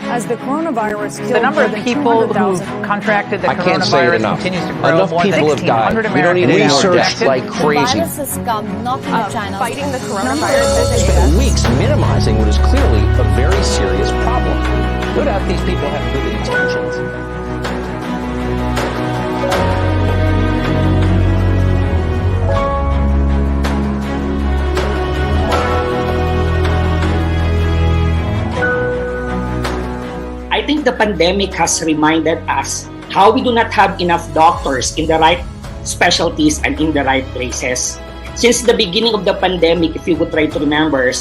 as the coronavirus killed The number more of than people who 200,000. contracted the I can't say it coronavirus enough. continues to grow. Enough More than people have died. 1,600 We don't need any more Americans deaths like The crazy. virus has come not from China. Fighting the coronavirus is Spent weeks minimizing what is clearly a very serious problem. No doubt these people have good intentions. I think the pandemic has reminded us how we do not have enough doctors in the right specialties and in the right places. Since the beginning of the pandemic, if you would try to remember,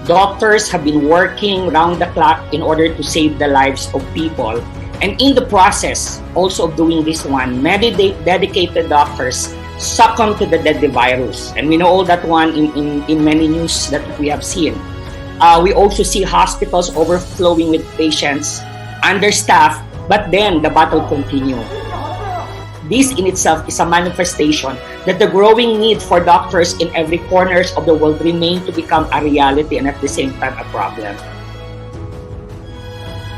doctors have been working round the clock in order to save the lives of people. And in the process also of doing this one, many dedicated doctors succumb to the deadly virus. And we know all that one in many news that we have seen. We also see hospitals overflowing with patients, understaffed, but then the battle continues. This in itself is a manifestation that the growing need for doctors in every corner of the world remain to become a reality and at the same time a problem.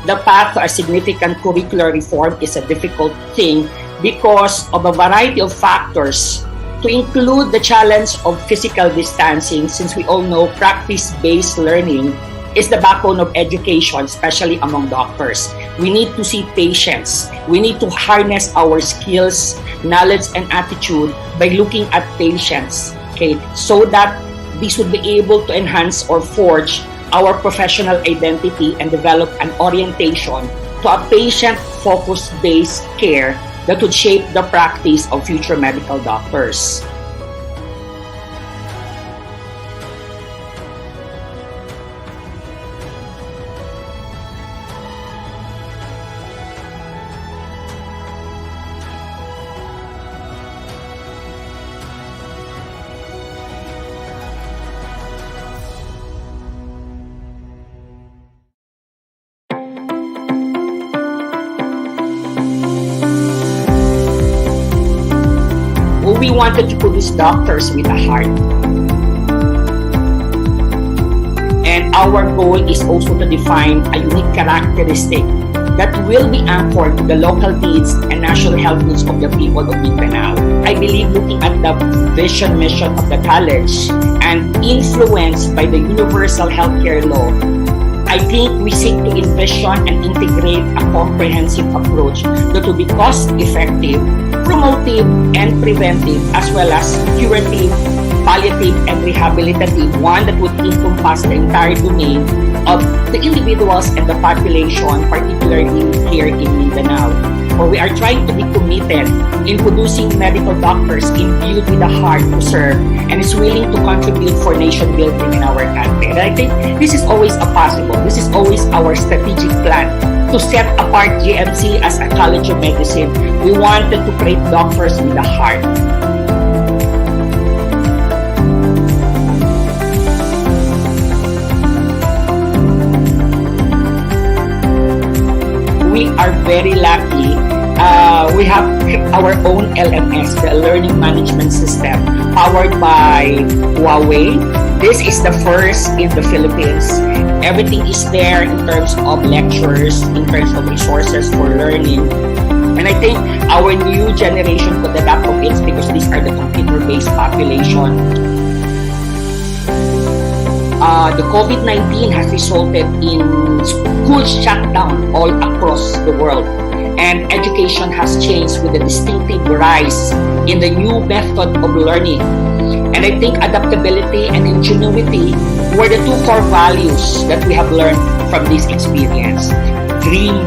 The path to a significant curricular reform is a difficult thing because of a variety of factors, to include the challenge of physical distancing, since we all know practice-based learning is the backbone of education, especially among doctors. We need to see patients. We need to harness our skills, knowledge, and attitude by looking at patients, okay, so that this would be able to enhance or forge our professional identity and develop an orientation to a patient-focused based care that would shape the practice of future medical doctors. We wanted to produce doctors with a heart. And our goal is also to define a unique characteristic that will be anchored to the local needs and national health needs of the people of Mindanao. I believe looking at the vision mission of the college and influenced by the universal healthcare law, I think we seek to envision and integrate a comprehensive approach that will be cost-effective, promotive, and preventive, as well as curative, palliative, and rehabilitative, one that would encompass the entire domain of the individuals and the population, particularly here in Mindanao. For we are trying to be committed in producing medical doctors imbued with a heart to serve and is willing to contribute for nation building in our country. And I think this is always a possible. This is always our strategic plan to set apart GMC as a college of medicine. We wanted to create doctors with a heart. We are very lucky. We have our own LMS, the Learning Management System, powered by Huawei. This is the first in the Philippines. Everything is there in terms of lectures, in terms of resources for learning. And I think our new generation could adapt of it because these are the computer-based population. The COVID-19 has resulted in schools shut down all across the world. And education has changed with a distinctive rise in the new method of learning. And I think adaptability and ingenuity were the two core values that we have learned from this experience. Dream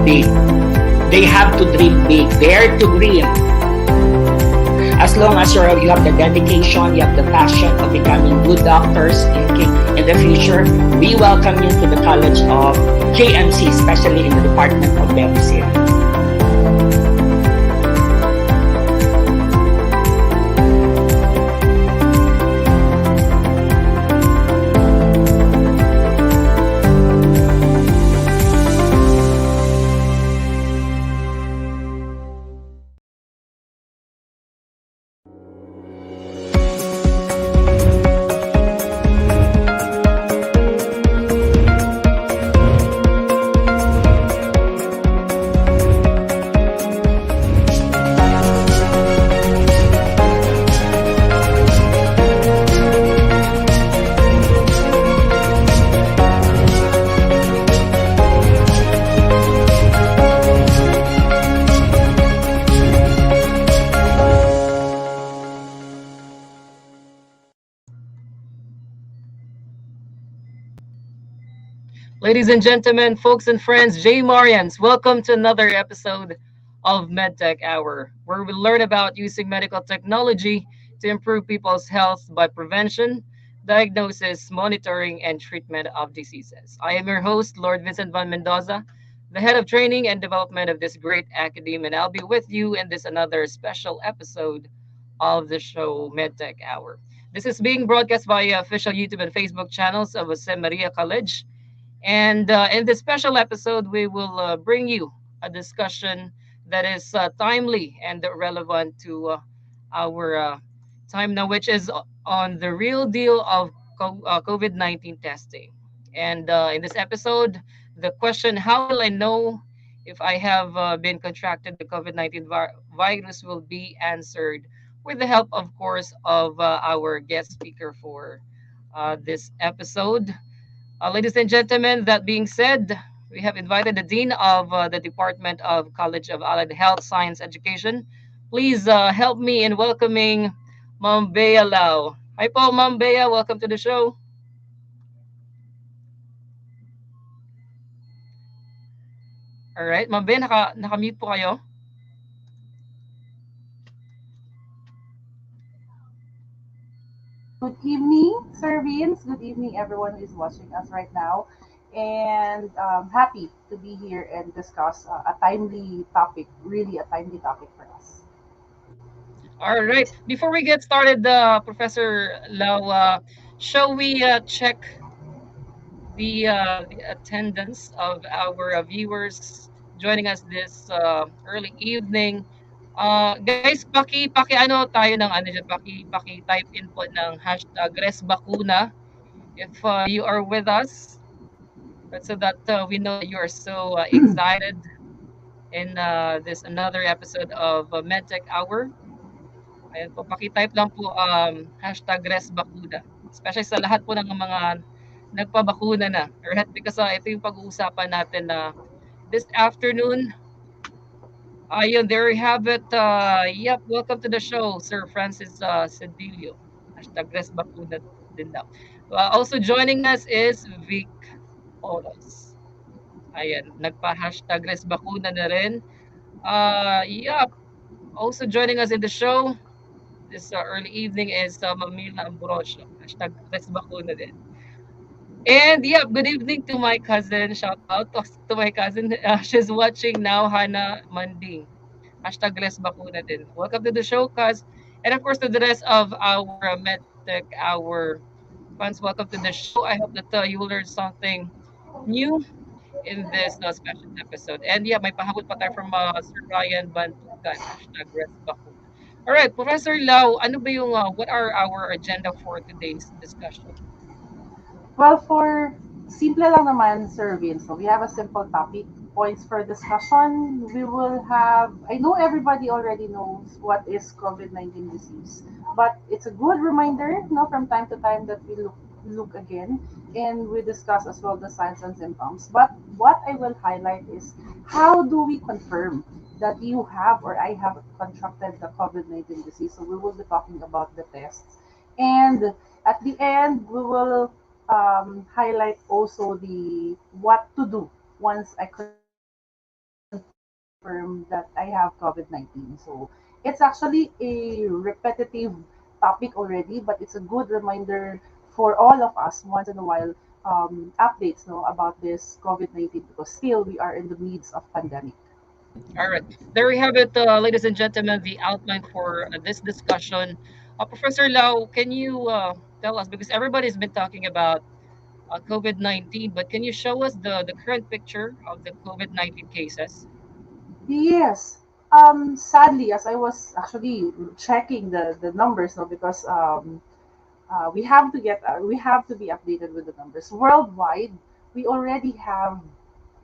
big. They have to dream big. Dare to dream. As long as you have the dedication, you have the passion of becoming good doctors in the future, we welcome you to the College of JMC, especially in the Department of Medicine. Ladies and gentlemen, folks and friends, Jay Marians, welcome to another episode of MedTech Hour, where we learn about using medical technology to improve people's health by prevention, diagnosis, monitoring, and treatment of diseases. I am your host, Lord Vincent Van Mendoza, the head of training and development of this great academy, and I'll be with you in this another special episode of the show MedTech Hour. This is being broadcast via official YouTube and Facebook channels of Jose Maria College, and in this special episode, we will bring you a discussion that is timely and relevant to our time now, which is on the real deal of COVID 19 testing. And in this episode, the question, how will I know if I have been contracted the COVID 19 virus, will be answered with the help, of course, of our guest speaker for this episode. Ladies and gentlemen, that being said, we have invited the Dean of the Department of College of Allied Health Science Education. Please help me in welcoming Ma'am Bea Lau. Hi po, Ma'am Bea. Welcome to the show. Alright, Ma'am Bea, naka-mute po kayo. Good evening, Sir Vince. Good evening, everyone who is watching us right now. And happy to be here and discuss a timely topic, really a timely topic for us. All right. Before we get started, Professor Lau, shall we check the attendance of our viewers joining us this early evening. Guys, paki ano tayo ng ano diyan, paki type in po ng hashtag #resbakuna if you are with us, but so that we know that you are so excited in this another episode of MedTech Hour. Ayan po, paki-type lang po hashtag #resbakuna. Especially sa lahat po ng mga nagpabakuna na. Alright, because ito yung pag-uusapan natin na this afternoon. Ayun, there you have it. Yep, welcome to the show, Sir Francis Cedillo. Hashtag #resbakuna din daw. Also joining us is Vic Oros. Ayan, nagpa-hashtag #resbakuna na rin. Yep, also joining us in the show this early evening is Mamila Ambrosio. Hashtag #resbakuna din. And yeah, good evening to my cousin. Shout out to my cousin. She's watching now, Hannah Manding. Hashtag Les Bakuna din. Welcome to the show, cuz. And of course, to the rest of our MedTech Hour fans, welcome to the show. I hope that you will learn something new in this special episode. And yeah, may pahabol pa tayo from Sir Ryan Bantugan. Hashtag Les Bakuna. All right, Professor Lau, ano ba yung, what are our agenda for today's discussion? Well, for simple lang naman, Sir Vince, so we have a simple topic, points for discussion. We will have, I know everybody already knows what is COVID-19 disease, but it's a good reminder, from time to time that we look again and we discuss as well the signs and symptoms. But what I will highlight is how do we confirm that you have or I have contracted the COVID-19 disease. So we will be talking about the tests. And at the end, we will highlight also the what to do once I confirm that I have COVID-19. So it's actually a repetitive topic already, but it's a good reminder for all of us once in a while updates about this COVID-19 because still we are in the midst of pandemic. All right. There we have it, ladies and gentlemen, the outline for this discussion. Professor Lau, can you tell us, because everybody's been talking about COVID 19, but can you show us the current picture of the COVID 19 cases? Yes. Sadly, as I was actually checking the numbers now, because we have to be updated with the numbers. Worldwide, we already have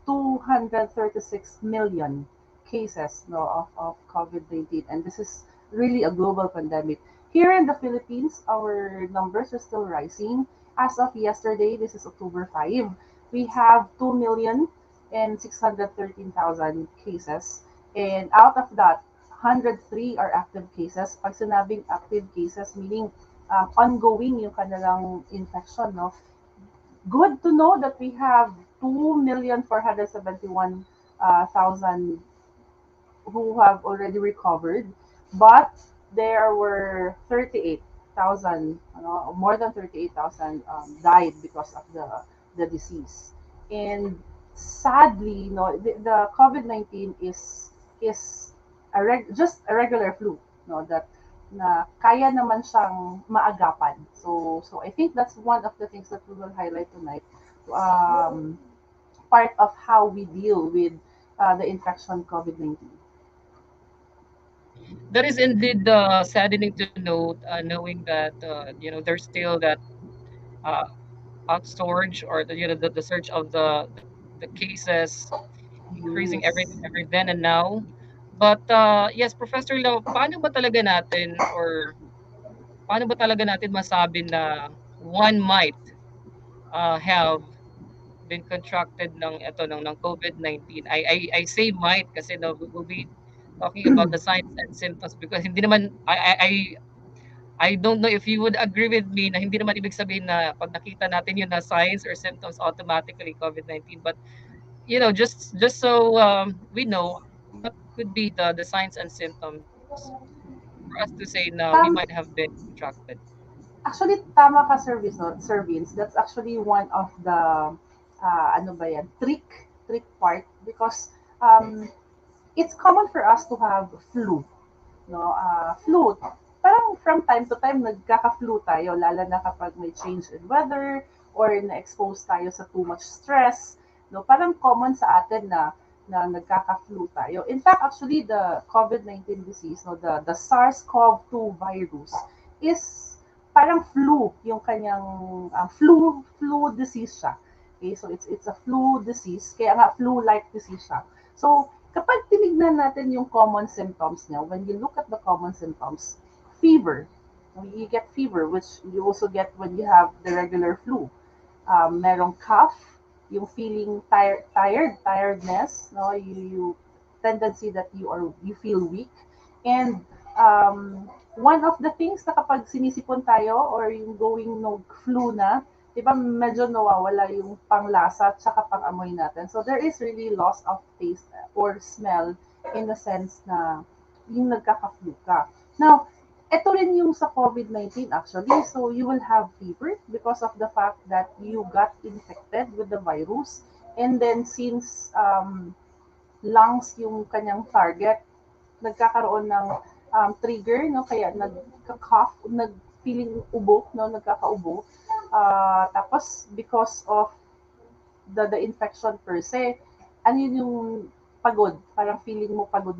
236 million cases now of COVID-19, and this is really a global pandemic. Here in the Philippines, our numbers are still rising. As of yesterday, this is October 5, we have 2,613,000 cases. And out of that, 103 are active cases. Pag sinabing active cases, meaning ongoing yung kanilang infection, no? Good to know that we have 2,471,000 who have already recovered, but there were 38,000, more than 38,000 died because of the disease. And sadly, the COVID-19 is just a regular flu, that na kaya naman siyang maagapan. So I think that's one of the things that we will highlight tonight. Um, Part of how we deal with the infection COVID-19. That is indeed saddening to note, knowing that there's still that uh, outstorage or the surge of the cases increasing Yes. every then and now. But yes, Professor Lau, paano ba talaga natin masabi na one might have been contracted ng COVID-19? I say might kasi no, we'll be talking about the signs and symptoms because hindi naman I don't know if you would agree with me na hindi naman ibig sabihin na pag nakita natin yun na signs or symptoms automatically COVID-19, but just so we know what could be the signs and symptoms for us to say na we might Um, have been contracted. Actually, tama ka, service, no? Sir Vince. That's actually one of the, ano ba yan, trick part because it's common for us to have flu, no? Flu, parang from time to time nagkaka-flu tayo, lalo na kapag may change in weather or na-expose tayo sa too much stress, no? Parang common sa atin na nagkaka-flu tayo. In fact, actually, the COVID-19 disease, no, the SARS-CoV-2 virus is parang flu yung kanyang flu disease siya. Okay, so it's a flu disease, kaya nga flu-like disease siya. So, kapag tinignan natin yung common symptoms niya, when you look at the common symptoms, fever, you get fever, which you also get when you have the regular flu. Merong cough, yung feeling tiredness, no, you tendency that you feel weak, and one of the things na kapag sinisipon tayo or yung going no flu na, di ba medyo nawawala yung panglasa at saka pangamoy natin. So there is really loss of taste or smell in the sense na yung nagkaka-flu ka. Now, ito rin yung sa COVID-19 actually. So you will have fever because of the fact that you got infected with the virus. And then since lungs yung kanyang target, nagkakaroon ng trigger, no? Kaya nagka-cough, nag-feeling ubo, no? Nagkakaubo. Tapos, because of the infection per se, ano yun yung pagod, parang feeling mo pagod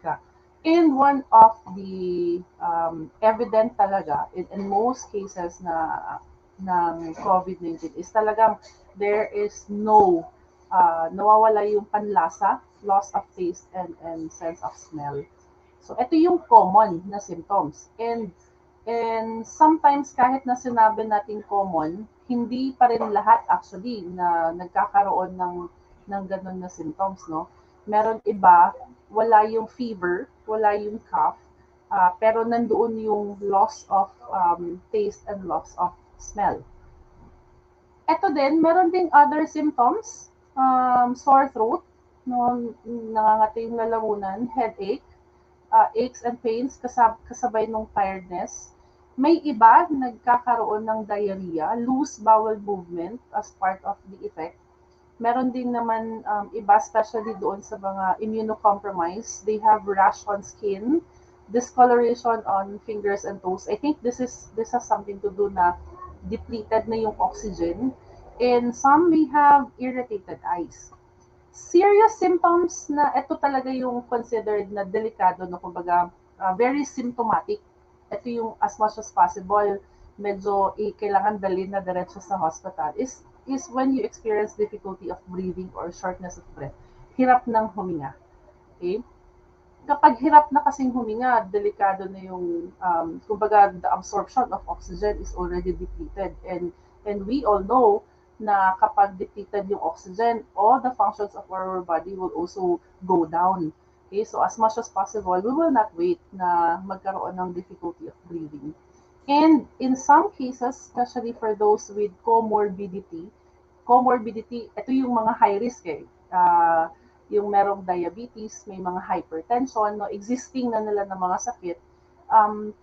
ka. And one of the evident talaga in most cases ng COVID-19 is talagang there is nawawala yung panlasa, loss of taste and sense of smell. So ito yung common na symptoms. And sometimes kahit na sinabi natin common, hindi pa rin lahat actually na nagkakaroon ng ganun na symptoms, no? Meron iba, wala yung fever, wala yung cough, pero nandoon yung loss of taste and loss of smell. Eto din, meron ding other symptoms, sore throat, no, nangangati yung lalamunan, headache, aches and pains kasabay ng tiredness. May iba nagkakaroon ng diarrhea, loose bowel movement as part of the effect. Meron din naman iba, especially doon sa mga immunocompromised, they have rash on skin, discoloration on fingers and toes. I think this has something to do na depleted na yung oxygen. And some may have irritated eyes. Serious symptoms na ito talaga yung considered na delikado, no, kumbaga very symptomatic. Ito yung as much as possible medyo kailangan dalhin na diretso sa hospital is when you experience difficulty of breathing or shortness of breath. Hirap ng huminga. Okay? Kapag hirap na kasing huminga, delikado na yung, kumbaga, the absorption of oxygen is already depleted. And we all know na kapag depleted yung oxygen, all the functions of our body will also go down. Okay, so as much as possible, we will not wait na magkaroon ng difficulty of breathing. And in some cases, especially for those with comorbidity, comorbidity, ito yung mga high risk eh. Yung merong diabetes, may mga hypertension, no, existing na nila ng mga sakit,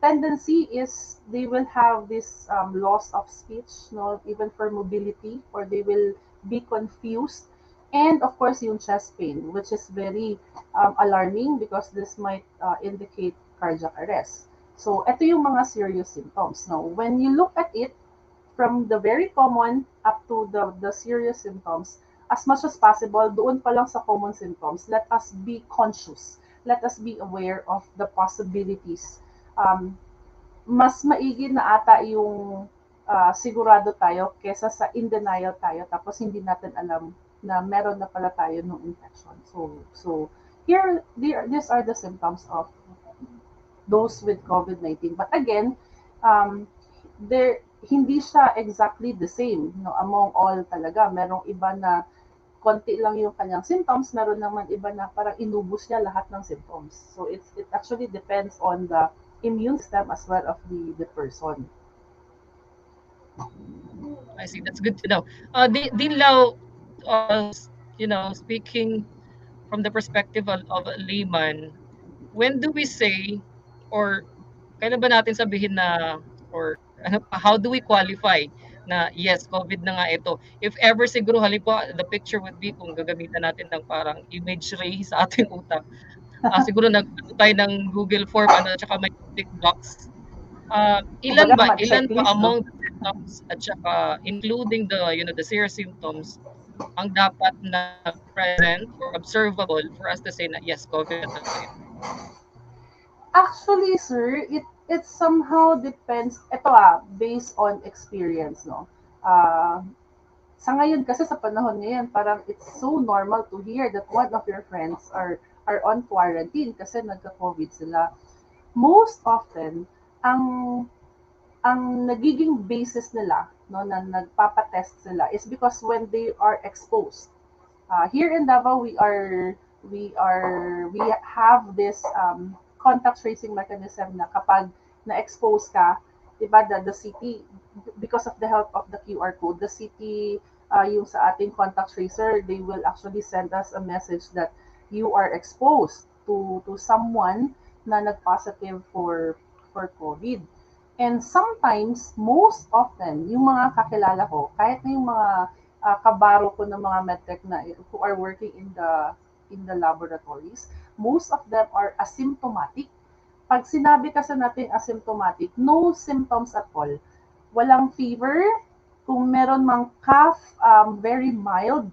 tendency is they will have this loss of speech, no, even for mobility, or they will be confused. And of course, yung chest pain, which is very alarming because this might indicate cardiac arrest. So, ito yung mga serious symptoms. Now, when you look at it, from the very common up to the serious symptoms, as much as possible, doon pa lang sa common symptoms, let us be conscious. Let us be aware of the possibilities. Um, Mas maigi na ata yung sigurado tayo kesa sa in denial tayo tapos hindi natin alam na meron na pala tayo ng infection. So these are the symptoms of those with COVID-19. But again, there hindi siya exactly the same, no, among all talaga. Merong iba na konti lang yung kanyang symptoms, meron naman iba na parang inubos niya lahat ng symptoms. So it actually depends on the immune system as well of the person. I see. That's good to know. Dinlaw, speaking from the perspective of a layman, when do we say, or kailan ba natin sabihin na, or ano pa, how do we qualify na yes, COVID na nga ito? If ever siguro halimbawa, the picture would be kung gagamitan natin ng parang image ray sa ating utak. Siguro ano tayo ng Google form, tsaka may tick box. Kumbaga Ilan ba mag-checklist, no? among the symptoms at saka including the serious symptoms ang dapat na present or observable for us to say na yes, COVID na talaga ito? Actually, sir, it somehow depends. Ito based on experience, no. Sa ngayon kasi sa panahon ngayon, parang it's so normal to hear that one of your friends are on quarantine kasi nagka-COVID sila. Most often, ang nagiging basis nila, no, na nagpapatest sila is because when they are exposed. Here in Davao, we have this contact tracing mechanism na kapag na-expose ka, diba, the city, because of the help of the QR code, the city, yung sa ating contact tracer, they will actually send us a message that you are exposed to someone na nag-positive for COVID. And sometimes, most often, yung mga kakilala ko, kahit na yung mga kabaro ko ng mga medtech na who are working in the laboratories, most of them are asymptomatic. Pag sinabi kasi natin asymptomatic, no symptoms at all. Walang fever, kung meron mang cough, very mild,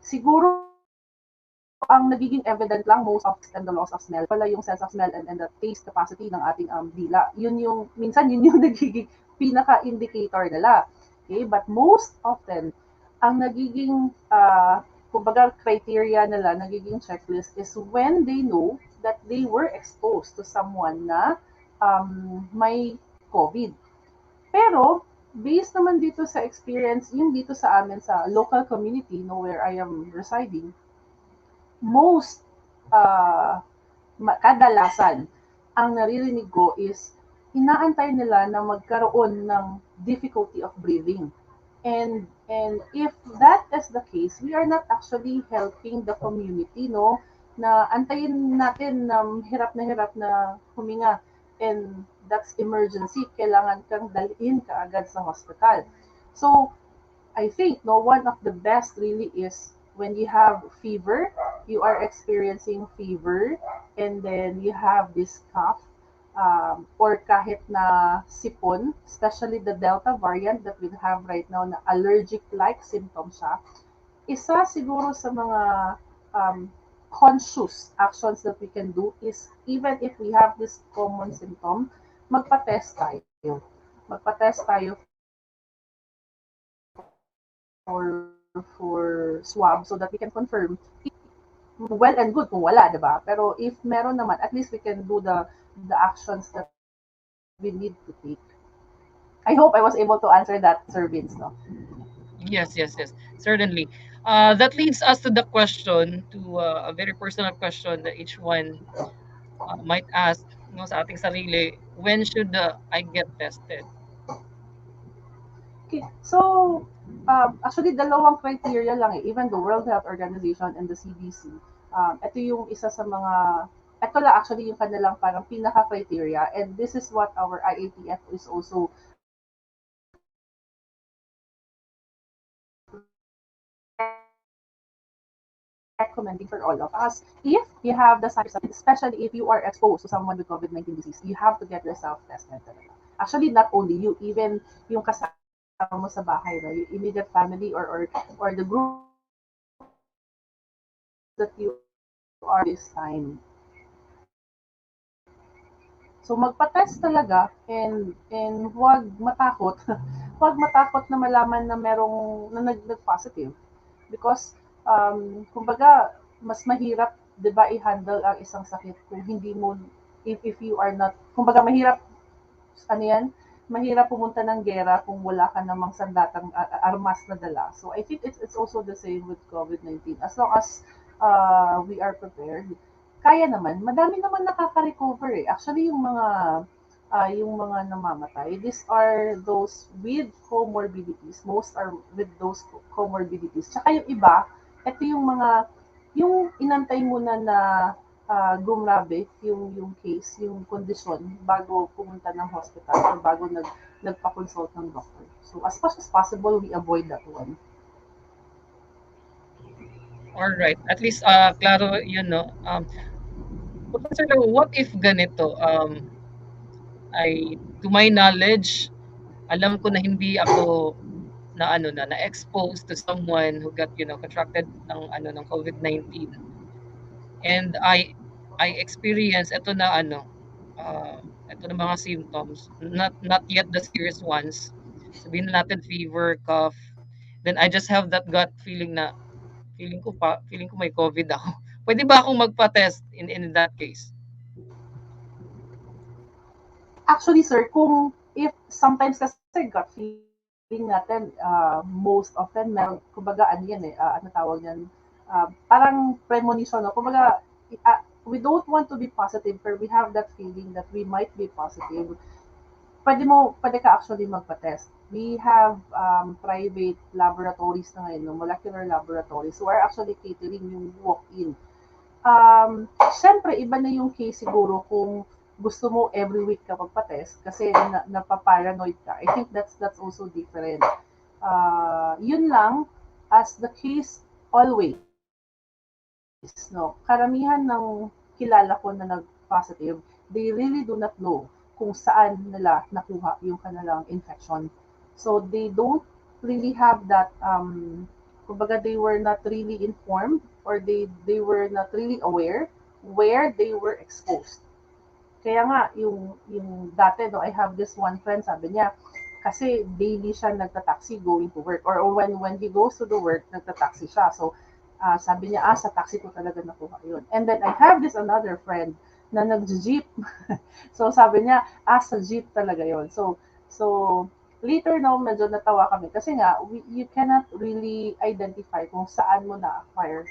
siguro ang nagiging evident lang most of and the loss of smell pala yung sense of smell and the taste capacity ng ating dila. Yun yung nagiging pinaka-indicator nila. Okay? But most often, ang nagiging kumbaga criteria nila, nagiging checklist is when they know that they were exposed to someone na may COVID. Pero, based naman dito sa experience, yung dito sa amin sa local community, no, where I am residing, most uh, kadalasan ang naririnig ko is inaantay nila na magkaroon ng difficulty of breathing. And if that is the case, we are not actually helping the community, no? Na antayin natin na hirap na huminga, and that's emergency. Kailangan kang dalhin kaagad sa hospital. So, I think no, one of the best really is when you have fever, you are experiencing fever, and then you have this cough, or kahit na sipon, especially the Delta variant that we have right now na allergic-like symptoms siya. Isa siguro sa mga um, conscious actions that we can do is even if we have this common symptom, magpa-test tayo. Magpa-test tayo for swab so that we can confirm well and good kung wala, diba? Pero if meron naman, at least we can do the actions that we need to take. I hope I was able to answer that, Sir Vince, no? Yes, yes, yes. Certainly. That leads us to the question, to a very personal question that each one might ask, sa ating sarili. when should I get tested? Okay, so actually dalawang criteria lang eh. Even the World Health Organization and the CDC, ito yung isa sa mga, ito lang actually yung kanilang parang pinaka-criteria, and this is what our IATF is also recommending for all of us. If you have the signs, especially if you are exposed to someone with COVID-19 disease, you have to get yourself tested talaga. Actually, not only you, even yung kasama mo sa bahay, no? Yung immediate family or the group that you are this time. So magpa-test talaga, and huwag matakot. Huwag matakot na malaman na merong na nag-positive, because kumbaga mas mahirap 'di ba i-handle ang isang sakit kung hindi mo, if you are not, kumbaga mahirap, ano yan, mahirap pumunta ng gera kung wala ka namang sandatang armas na dala. So I think it's also the same with COVID-19. As long as we are prepared, kaya naman. Madami naman nakaka-recover eh. Actually, yung mga namamatay, these are those with comorbidities. Most are with those comorbidities. Tsaka yung iba, ito yung inantay muna na gumrabe yung case, yung kondisyon bago pumunta ng hospital or bago nagpa-consult ng doctor. So as much as possible, we avoid that one. All right. At least klaro yun no. Professor Lou, what if ganito? To my knowledge, alam ko na hindi ako na ano na exposed to someone who got contracted ng COVID-19, and I experience ito na mga symptoms, not yet the serious ones. Sabihin na natin fever, cough, then I just have that gut feeling na feeling ko may COVID ako. Pwede ba akong magpa-test in that case? Actually, sir, kung if sometimes kasi gut feeling natin, most often meron, kumbaga ano yan eh, ano tawag yan, parang premonition, no? Kumbaga, we don't want to be positive, but we have that feeling that we might be positive. Pwede ka actually magpa-test. We have private laboratories na ngayon, no? Molecular laboratories, who are actually catering yung walk-in. Syempre, iba na yung case siguro kung gusto mo every week ka magpa-test kasi napaparanoid ka. I think that's also different. Yun lang, as the case always, no, karamihan ng kilala ko na nag-positive, they really do not know kung saan nila nakuha yung kanilang infection. So they don't really have that, kumbaga they were not really informed, or they were not really aware where they were exposed. Kaya nga, yung dati, no, I have this one friend, sabi niya, kasi daily siya nagta-taxi going to work. Or when he goes to the work, nagta-taxi siya. So, sabi niya, sa taxi ko talaga nakuha yun. And then I have this another friend na nag-jeep. So, sabi niya, sa jeep talaga yun. So later no, medyo natawa kami. Kasi nga, you cannot really identify kung saan mo na-acquire,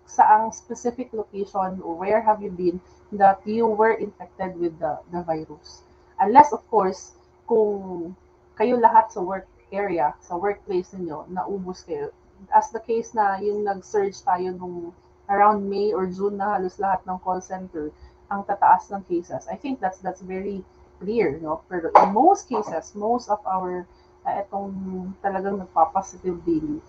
saang specific location, or where have you been that you were infected with the virus. Unless, of course, kung kayo lahat sa work area, sa workplace ninyo, naubos kayo. As the case na yung nag-surge tayo nung around May or June na halos lahat ng call center ang tataas ng cases. I think that's very clear, no? Pero in most cases, most of our itong talagang nagpa-positive daily,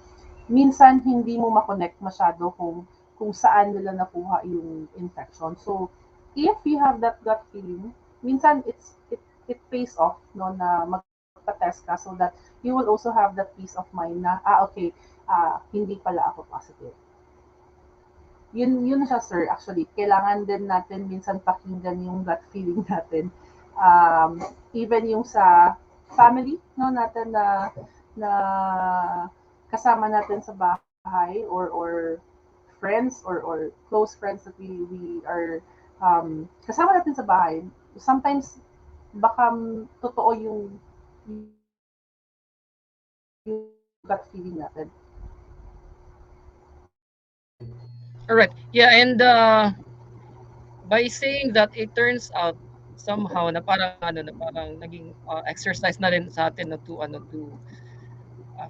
minsan hindi mo ma-connect masyado kung saan nila nakuha yung infection. So, if you have that gut feeling, minsan it pays off, no, na magpa-test ka, so that you will also have that peace of mind na okay, hindi pala ako positive. Yun siya, sir. Actually, kailangan din natin minsan pakinggan yung gut feeling natin. Even yung sa family, no, natin na kasama natin sa bahay, or friends, or close friends that we are kasama natin sa bahay. Sometimes baka totoo yung gut feeling natin. All right. Yeah, and by saying that, it turns out somehow na parang ano, na parang naging, exercise na rin sa atin na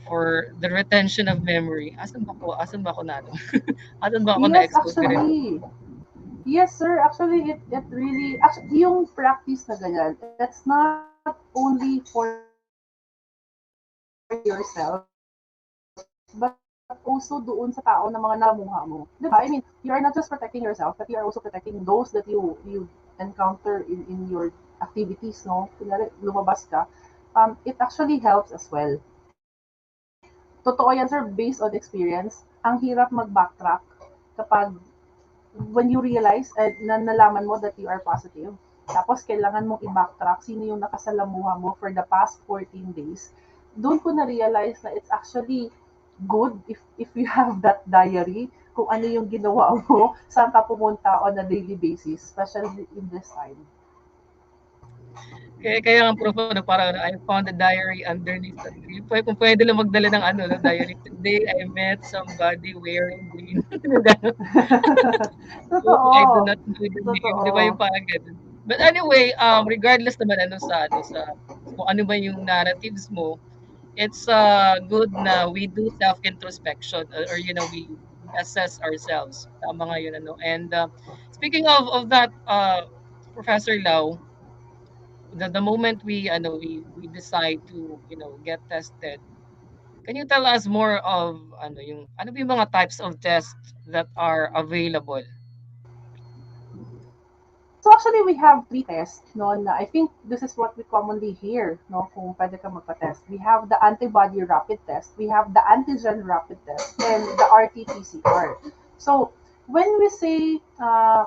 for the retention of memory. Asan ba ako na ano, asan ba ako Yes, na-expose ganito? actually. Yes, sir. Actually, it really, actually, yung practice na ganyan, it's not only for yourself, but also doon sa tao na mga namuha mo. Diba? I mean, you are not just protecting yourself, but you are also protecting those that you encounter in your activities, no? Kunwari, lumabas ka. It actually helps as well. Totoo yan, sir, based on experience. Ang hirap mag-backtrack kapag when you realize na nalaman mo that you are positive, tapos kailangan mong i-backtrack sino yung nakasalamuha mo for the past 14 days, doon ko na-realize na it's actually good if you have that diary, kung ano yung ginawa mo, saan ka pumunta on a daily basis, especially in this time. Kaya ang proof ano, parang I found a diary underneath the tree. Kung puwede lang magdala ng ano, ng diary. Today, I met somebody wearing green. Gano'n. Oh, I do Totoo. not know the name, 'di ba yung Totoo. parang gano'n. But anyway, regardless naman ano sa kung ano ba yung narratives mo, it's, good na we do self-introspection or we assess ourselves. Tama nga yun ano. And, speaking of that, Professor Lau, the moment we decide to, get tested, can you tell us more of ano ba yung mga types of tests that are available? So actually, we have three tests, no, na I think this is what we commonly hear, no, kung pwede ka magpa-test. We have the antibody rapid test, we have the antigen rapid test, and the RT-PCR. So, when we say,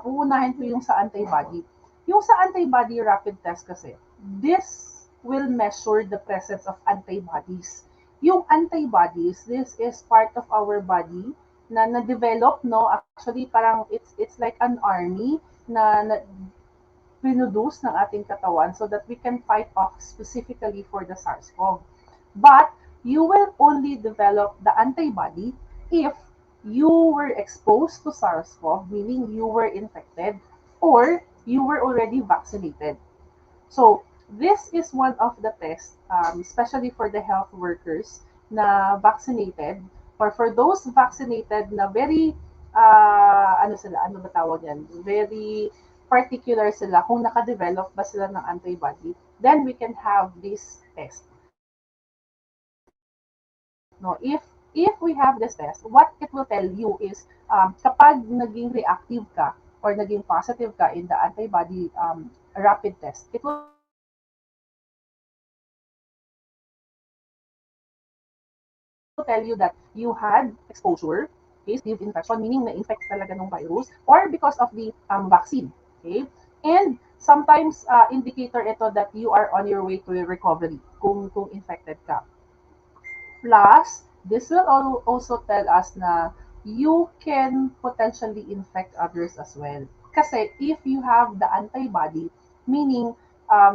uunahin ko yung sa antibody, yung sa antibody rapid test kasi, this will measure the presence of antibodies. Yung antibodies, this is part of our body na na-develop, no, actually parang it's like an army na produce ng ating katawan so that we can fight off specifically for the SARS-CoV. But you will only develop the antibody if you were exposed to SARS-CoV, meaning you were infected, or you were already vaccinated. So, this is one of the tests, especially for the health workers na vaccinated, or for those vaccinated na very, ano sila, ano ba tawag yan? Very particular sila kung nakadevelop ba sila ng antibody, then we can have this test. No, if we have this test, what it will tell you is kapag naging reactive ka or naging positive ka in the antibody rapid test, it will tell you that you had exposure, okay, okay, because of the infection, meaning na-infect talaga ng virus, or because of the vaccine, okay? And sometimes indicator ito that you are on your way to recovery kung infected ka. Plus, this will also tell us na you can potentially infect others as well. Kasi if you have the antibody, meaning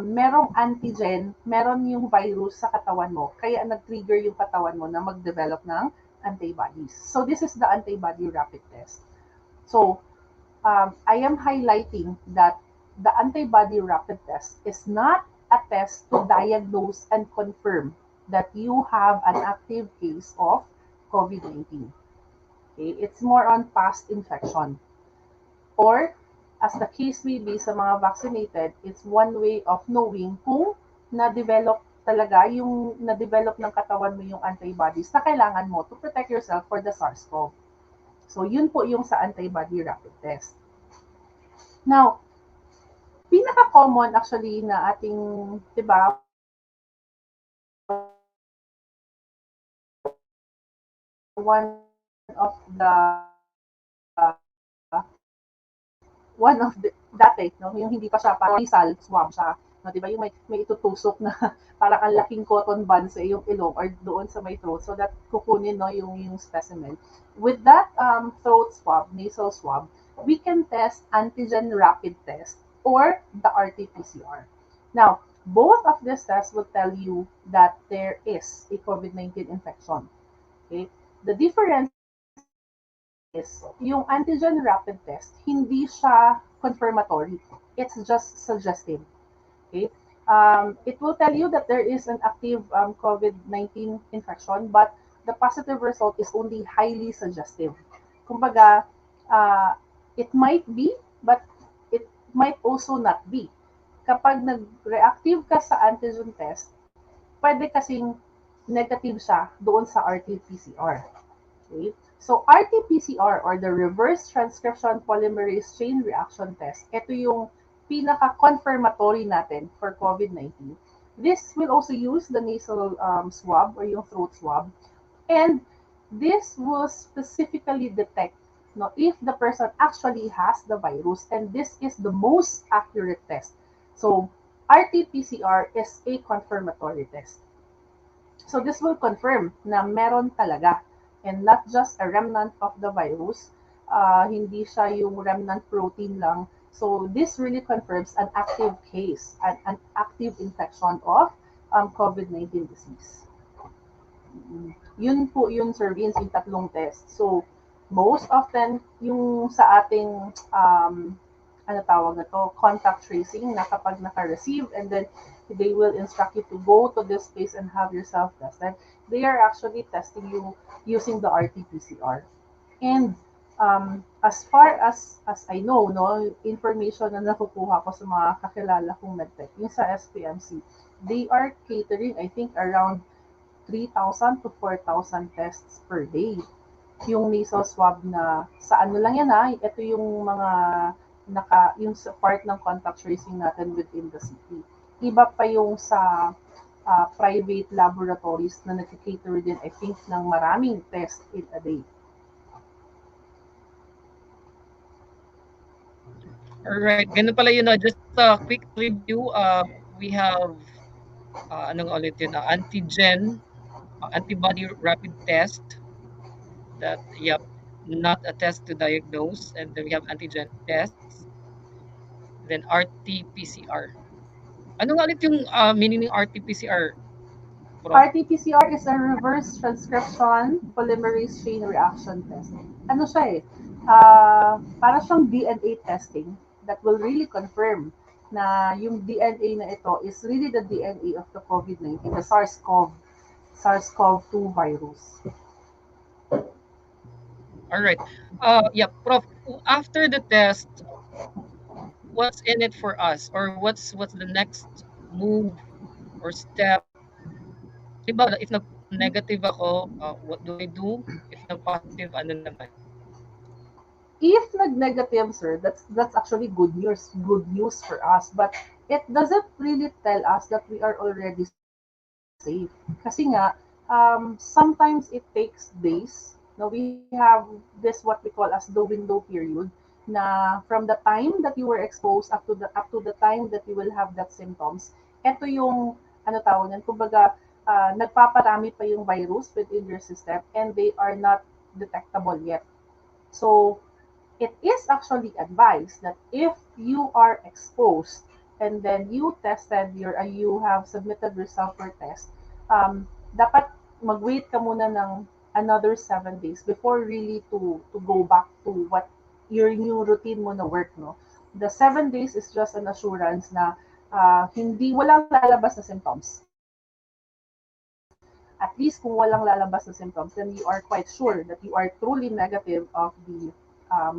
merong antigen, meron yung virus sa katawan mo, kaya nag-trigger yung katawan mo na mag-develop ng antibodies. So this is the antibody rapid test. So I am highlighting that the antibody rapid test is not a test to diagnose and confirm that you have an active case of COVID-19. Okay? It's more on past infection. Or, as the case may be sa mga vaccinated, it's one way of knowing kung na-develop talaga yung na-develop ng katawan mo yung antibodies na kailangan mo to protect yourself for the SARS-CoV. So, yun po yung sa antibody rapid test. Now, pinaka-common actually na ating, 'di ba, one of the dati, no, yung hindi pa siya parang nasal swab siya. No, 'di ba yung may itutusok na parang ang laking cotton bud sa iyong ilong or doon sa may throat so that kukunin no yung specimen. With that throat swab, nasal swab, we can test antigen rapid test or the RT-PCR. Now, both of these tests will tell you that there is a COVID-19 infection. Okay? The difference is, yung antigen rapid test, hindi siya confirmatory. It's just suggestive. Okay. It will tell you that there is an active COVID-19 infection, but the positive result is only highly suggestive. Kumbaga, uh, it might be, but it might also not be. Kapag nag-reactive ka sa antigen test, pwede kasing negative siya doon sa RT-PCR. Okay? So, RT-PCR or the reverse transcription polymerase chain reaction test, ito yung pinaka-confirmatory natin for COVID-19. This will also use the nasal swab or yung throat swab. And this will specifically detect no, if the person actually has the virus. And this is the most accurate test. So, RT-PCR is a confirmatory test. So this will confirm na meron talaga and not just a remnant of the virus. Hindi siya yung remnant protein lang. So this really confirms an active case, an active infection of COVID-19 disease. Yun po yun, Sir Vince, yung tatlong test. So most often, yung sa ating ano tawag na to, contact tracing na kapag naka-receive and then they will instruct you to go to this place and have yourself tested. They are actually testing you using the RT-PCR. And as far as I know, no, information na nakukuha ko sa mga kakilala kong medtech, yung sa SPMC, they are catering, I think, around 3,000 to 4,000 tests per day. Yung nasal swab na sa ano lang yan ha, ito yung mga yung sa part ng contact tracing natin within the city. Iba pa yung sa private laboratories na nag-cater din, I think, ng maraming test in a day. Alright, ganun pala yun. Just a quick review. We have, anong ulit yun? Antigen, antibody rapid test. That, yep, not a test to diagnose. And then we have antigen tests. Then RT-PCR. Ano nga ulit yung meaning ng RT-PCR, Prof? RT-PCR is a reverse transcription polymerase chain reaction test. Ano siya eh? Para siyang DNA testing that will really confirm na yung DNA na ito is really the DNA of the COVID-19, the SARS-CoV-2 virus. All right. Yeah, Prof. After the test, what's in it for us, or what's the next move or step? Diba, if nag-negative ako, what do I do? If nag-positive, ano naman? If nag-negative, sir, that's actually good news for us. But it doesn't really tell us that we are already safe. Kasi nga, sometimes it takes days. Now we have this what we call as the window period na from the time that you were exposed up to the time that you will have that symptoms. Ito yung ano tawag niyan, kumbaga nagpaparami pa yung virus within your system and they are not detectable yet. So it is actually advised that if you are exposed and then you tested you have submitted result for test, dapat mag-wait ka muna ng another 7 days before really to go back to what your new routine mo na work, no? The 7 days is just an assurance na hindi walang lalabas na symptoms. At least kung walang lalabas na symptoms, then you are quite sure that you are truly negative of the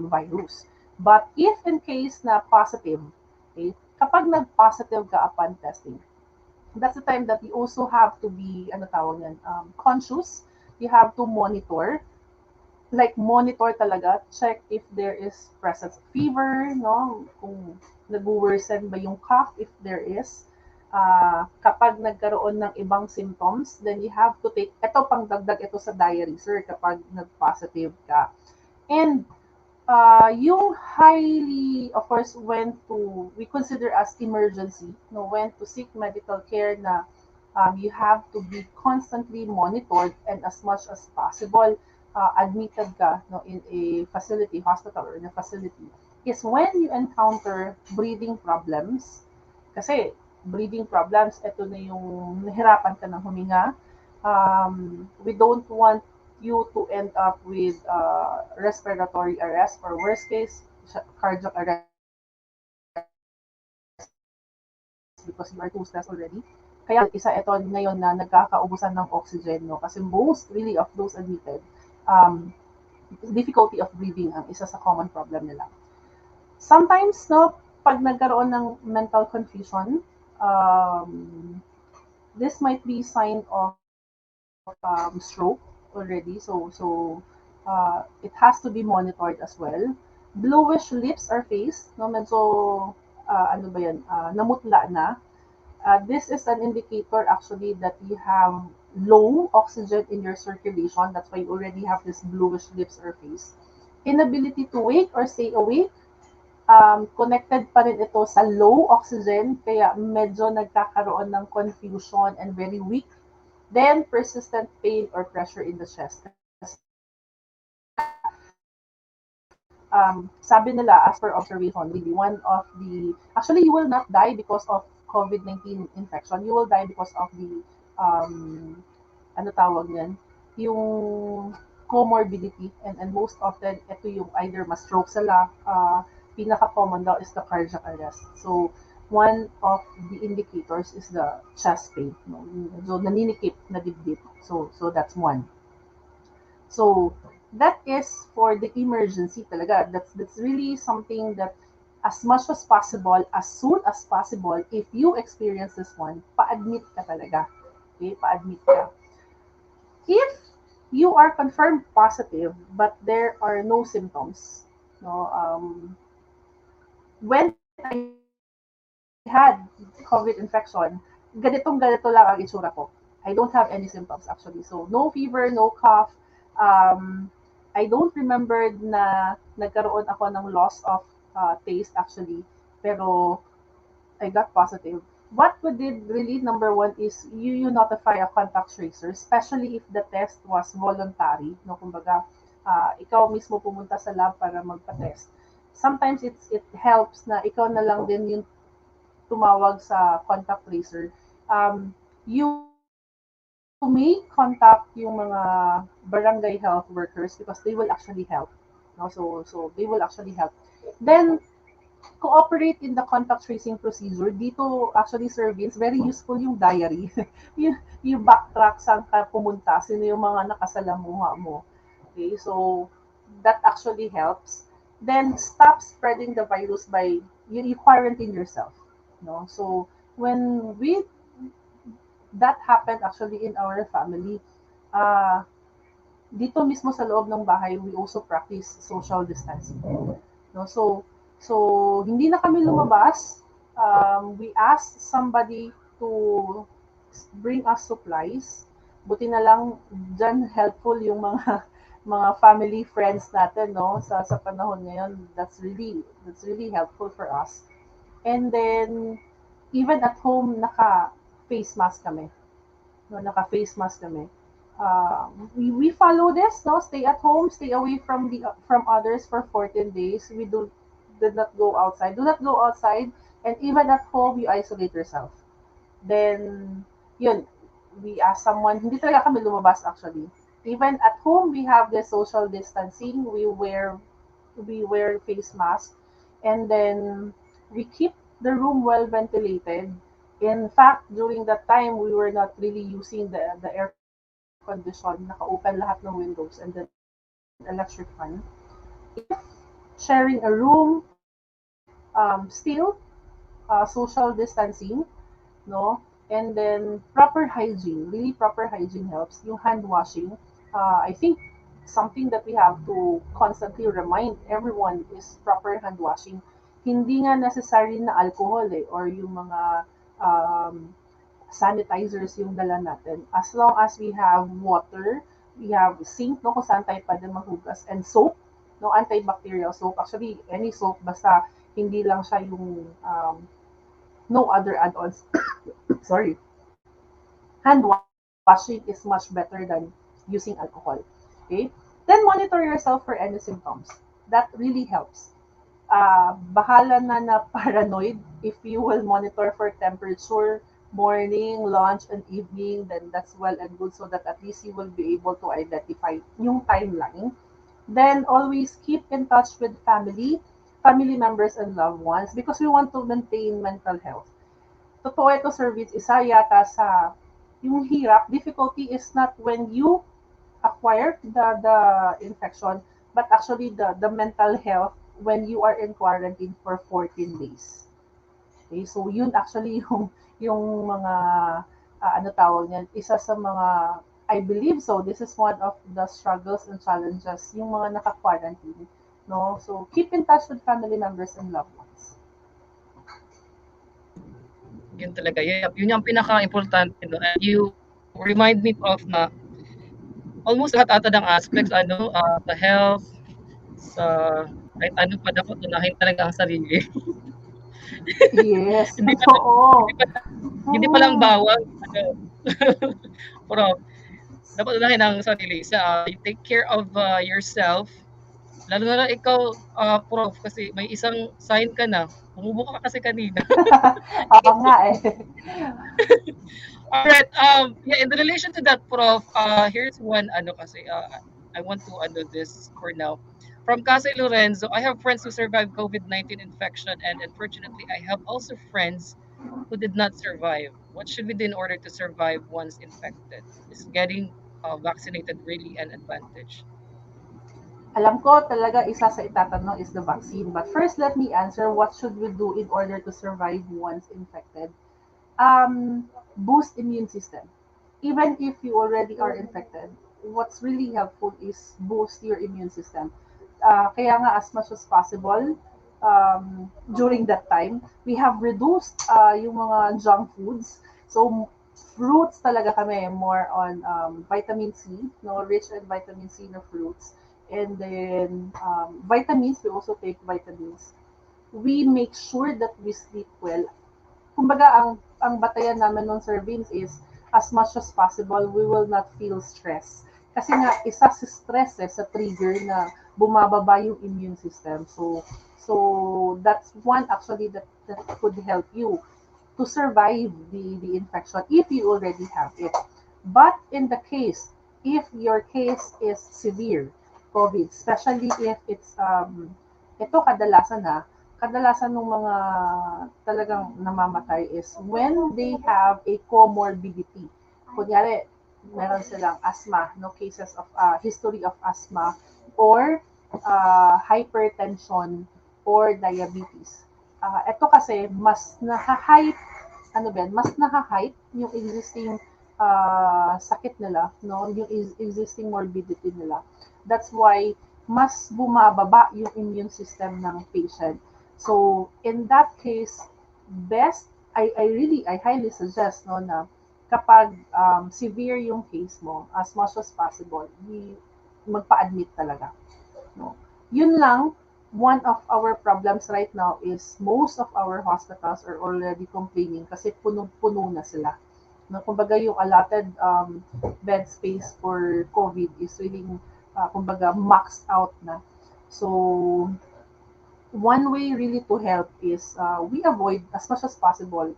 virus. But if in case na positive, okay, kapag nag-positive ka upon testing, that's the time that you also have to be, ano tawag yan, conscious. You have to monitor, like monitor talaga, check if there is presence of fever, no? Kung nag-worsen ba yung cough, if there is. Kapag nagkaroon ng ibang symptoms, then you have to take, ito pang dagdag ito sa diary, sir, kapag nag-positive ka. And yung highly, of course, we consider as emergency, no, when to seek medical care na you have to be constantly monitored and as much as possible admitted ka, no, in a facility, hospital or in a facility, is when you encounter breathing problems. Kasi breathing problems, ito na yung nahirapan ka ng huminga. We don't want you to end up with respiratory arrest or worst case, cardiac arrest because of breathing problems. because you are too stressed already. Kaya isa ito ngayon na nagkakaubusan ng oxygen, no? Kasi most really of those admitted, um, difficulty of breathing ang isa sa common problem nila. Sometimes, no, pag nagkaroon ng mental confusion, this might be sign of stroke already. So it has to be monitored as well. Bluish lips or face, no, medyo ano ba yan, namutla na. This is an indicator actually that you have low oxygen in your circulation. That's why you already have this bluish lips or face. Inability to wake or stay awake, connected pa rin ito sa low oxygen, kaya medyo nagkakaroon ng confusion and very weak. Then, persistent pain or pressure in the chest. Kasi sabi nila, as per observation, really, one of the, actually, you will not die because of COVID-19 infection. You will die because of the, ano tawag yan, yung comorbidity. And most often, ito yung either ma-stroke sila, pinaka-common daw is the cardiac arrest. So, one of the indicators is the chest pain. No? So, naninikip na dibdib. So that's one. So, that is for the emergency talaga. That's really something that as much as possible, as soon as possible, if you experience this one, pa-admit ka talaga. Okay, pa-admit ka. If you are confirmed positive, but there are no symptoms, no, when I had COVID infection, ganito lang ang itsura ko. I don't have any symptoms actually. So, no fever, no cough. I don't remember na nagkaroon ako ng loss of taste actually. Pero I got positive. What we did really, number one, is you notify a contact tracer, especially if the test was voluntary. No, kumbaga, ikaw mismo pumunta sa lab para magpa-test. Sometimes it helps na ikaw na lang din yung tumawag sa contact tracer. You may contact yung mga barangay health workers because they will actually help. No? So they will actually help. Then, cooperate in the contact tracing procedure. Dito, actually, Sir Vince, very useful yung diary. yung backtrack saan ka pumunta, sino yung mga nakasalamuha mo. Okay, so that actually helps. Then, stop spreading the virus by, you quarantine yourself. No? So, when that happened actually in our family, dito mismo sa loob ng bahay, we also practice social distancing. No? So hindi na kami lumabas. We asked somebody to bring us supplies. Buti na lang dyan helpful yung mga mga family friends natin, no, sa panahon ngayon. That's really helpful for us. And then even at home naka face mask kami. No, naka face mask kami. We follow this, no? Stay at home, stay away from others for 14 days. We did not go outside. Do not go outside, and even at home, you isolate yourself. Then, yun, we ask someone, hindi talaga kami lumabas actually. Even at home, we have the social distancing. We wear face masks, and then we keep the room well ventilated. In fact, during that time, we were not really using the air condition. Naka-open lahat ng windows and then electric fan. If sharing a room, still social distancing, no? And then proper hygiene, really proper hygiene helps. Yung hand washing, I think something that we have to constantly remind everyone is proper hand washing. Hindi nga necessary na alcohol or yung mga um, sanitizers yung dala natin. As long as we have water, we have sink, no, kung saan tayo pwede maghugas, and soap, no, antibacterial soap. Actually, any soap, basta hindi lang siya yung no other add-ons. Sorry. Hand washing is much better than using alcohol. Okay? Then monitor yourself for any symptoms. That really helps. Bahala na paranoid. If you will monitor for temperature, morning, lunch, and evening, then that's well and good so that at least you will be able to identify yung timeline. Then always keep in touch with family members and loved ones because we want to maintain mental health. totoo ito, Sir Vince, isa yata sa yung hirap, difficulty is not when you acquire the infection, but actually the mental health when you are in quarantine for 14 days. Okay, so yun actually yung mga ano tawag niyan, isa sa mga I believe so. This is one of the struggles and challenges yung mga naka-quarantine, no? So keep in touch with family members and loved ones. Yun talaga, yun yung pinaka-importante, no? And you remind me of na almost lahat ata ng aspects, ano, sa health, sa kahit ano pa dapat unahin talaga ang sarili. Yes, Hindi pa hindi totoo. pa hindi pa lang Mm. bawal ano, pero dapat unahin ang sarili you take care of, yourself, lalo na ikaw, Prof, kasi may isang sign ka na, umubo ka kasi kanina. Oo nga eh. Alright, yeah, in relation to that, Prof, here's one ano kasi, I want to ano this for now. From Casa Lorenzo, I have friends who survived COVID-19 infection, and unfortunately, I have also friends who did not survive. What should we do in order to survive once infected? Is getting vaccinated really an advantage? Alam ko talaga isa sa itatanong is the vaccine. But first, let me answer what should we do in order to survive once infected. Boost immune system. Even if you already are infected, what's really helpful is boost your immune system. Kaya nga as much as possible, during that time, we have reduced yung mga junk foods. So, fruits talaga kami, more on vitamin C, no, rich in vitamin C na fruits. And then, vitamins, we also take vitamins. We make sure that we sleep well. Kumbaga, ang batayan namin ng Sir Vince is, as much as possible, we will not feel stress. Kasi nga, isa sa stress sa trigger na bumababa yung immune system. So that's one actually that could help you to survive the infection if you already have it. But in the case, if your case is severe, COVID, especially if it's, ito kadalasan ng mga talagang namamatay is when they have a comorbidity. Kunyari, meron silang asthma, no cases of history of asthma, or hypertension, or diabetes. Ito kasi mas naha-hype, ano ba, mas naha-hype yung existing sakit nila, no, yung existing morbidity nila. That's why mas bumababa yung immune system ng patient. So, in that case, best, I highly suggest, no, na kapag severe yung case mo, as much as possible, magpa-admit talaga. No? Yun lang, one of our problems right now is most of our hospitals are already complaining kasi punong-puno na sila. No, kumbaga yung allotted bed space for COVID is really, kumbaga, maxed out na. So, one way really to help is we avoid as much as possible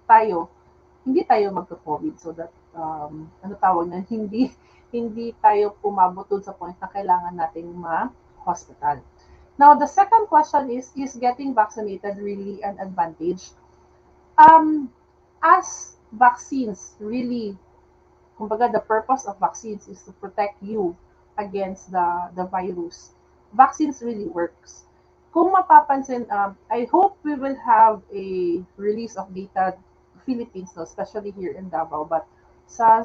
tayo, hindi tayo magka-COVID so that, ano tawag na, hindi tayo umabot dun sa point na kailangan nating ma-hospital. Now, the second question is getting vaccinated really an advantage? As vaccines really, kumbaga, the purpose of vaccines is to protect you against the virus. Vaccines really works. Kung mapapansin, I hope we will have a release of data, Philippines, no, especially here in Davao, but sa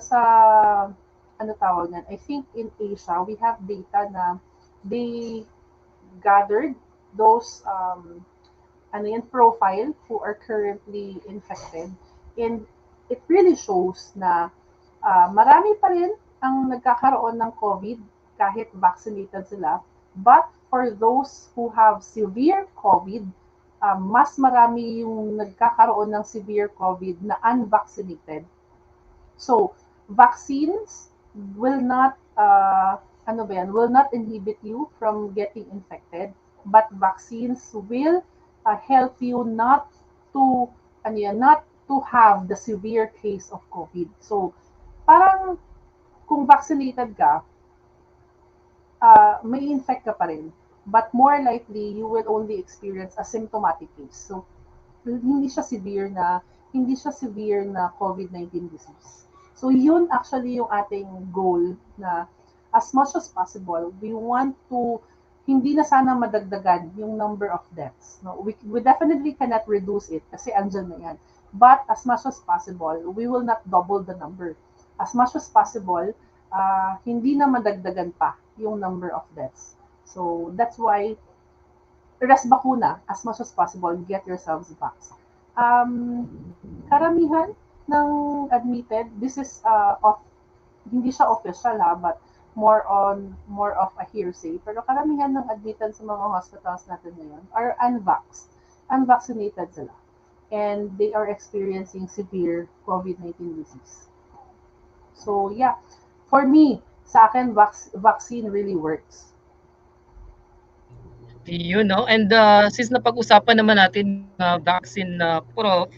ano tawag yan, I think in Asia, we have data na they gathered those ano yan, profile who are currently infected, and it really shows na marami pa rin ang nagkakaroon ng COVID kahit vaccinated sila. But for those who have severe COVID, mas marami yung nagkakaroon ng severe COVID na unvaccinated. So, vaccines will not, ano ba yan, will not inhibit you from getting infected, but vaccines will help you not to, ano yan, not to have the severe case of COVID. So, parang kung vaccinated ka, may infect ka pa rin. But more likely, you will only experience a symptomatic case. So, hindi siya severe na hindi siya severe na COVID-19 disease. So yun actually yung ating goal na as much as possible, we want to hindi na sana madagdagan yung number of deaths. No? We definitely cannot reduce it kasi andyan na yan. But as much as possible, we will not double the number. As much as possible, hindi na madagdagan pa yung number of deaths. So that's why rest bakuna as much as possible, get yourselves vaxxed. Um, Karamihan ng admitted, this is hindi siya official ha, but more of a hearsay. Pero karamihan ng admitted sa mga hospitals natin ngayon are unvaxxed. Unvaccinated sila. And they are experiencing severe COVID-19 disease. So yeah, for me, sa akin, vaccine really works. Yun, no? And since napag-usapan naman natin vaccine na prof,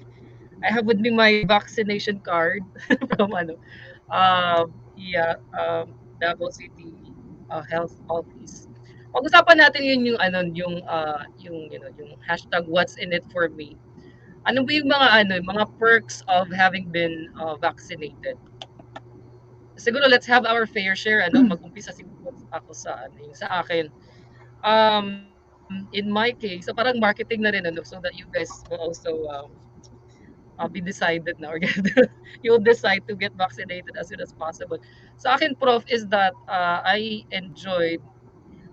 I have with me my vaccination card from yeah, Davao City Health Office. Pag-usapan natin yun yung yung hashtag what's in it for me. Ano ba yung mga perks of having been vaccinated? Siguro let's have our fair share mag-umpisa siguro ako sa yung sa akin. In my case, so parang marketing na rin so that you guys will also be decided na or get, you'll decide to get vaccinated as soon as possible. Sa akin, prof, is that I enjoyed,